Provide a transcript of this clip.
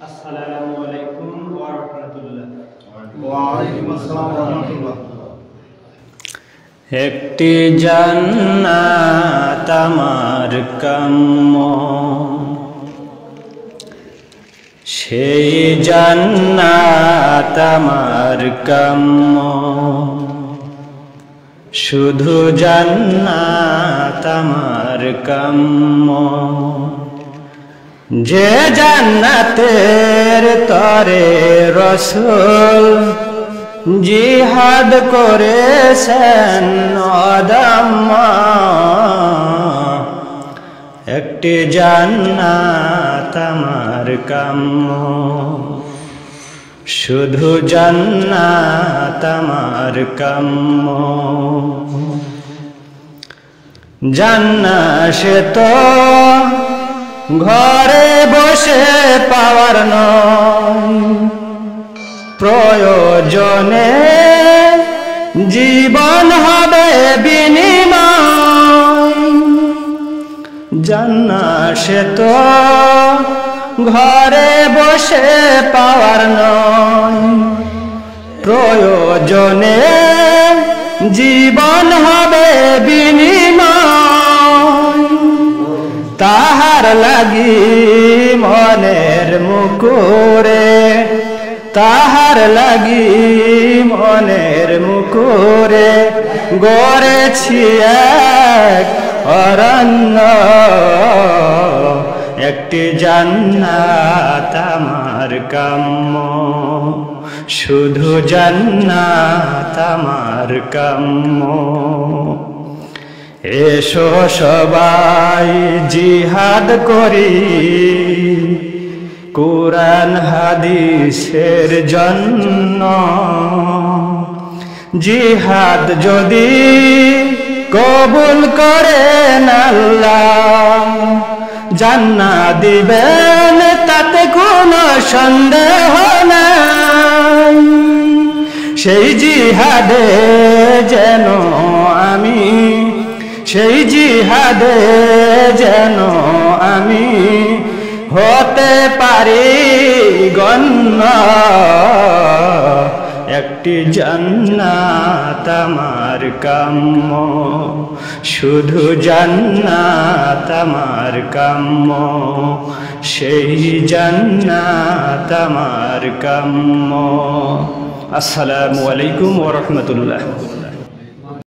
আসসালামু আলাইকুম ওয়া রাহমাতুল্লাহ। ওয়া আলাইকুম আসসালাম ওয়া রাহমাতুল্লাহ। একটি জান্নাত আমার কাম্য, সেই জান্নাত আমার কাম্য, শুধু জান্নাত আমার কাম্য। যে জান্নাতের তরে রাসূল জিহাদ করেছেন অদম্য, একটি জান্নাত আমার কাম্য, শুধু জান্নাত আমার কাম্য। জান্নাত সে তো ঘরে বসে পাওয়ার নয়, প্রয়োজনে জীবন হবে বিনিময়। জান্নাত সে তো ঘরে বসে পাওয়ার নয়, প্রয়োজনে জীবন হবে বিনিময়। তাহার লাগি মনের মুকুরে, তাহার লাগি মনের মুকুরে গড়েছি এক অরণ্য, একটি জান্নাত আমার কাম্য, শুধু জান্নাত আমার কাম্য। এসো সবাই জিহাদ করি কুরআন হাদিসের জন্য। জিহাদ যদি কবুল করেন আল্লাহ, জান্নাত দিবেন তাতে কোনো সন্দেহ নাই। সেই জিহাদে যেন আমি, সেই জিহাদে যেন আমি হতে পারি গণ্য, একটি জান্নাত আমার কাম্য, শুধু জান্নাত আমার কাম্য, সেই জান্নাত আমার কাম্য। আসসালামু আলাইকুম ওয়া রাহমাতুল্লাহ।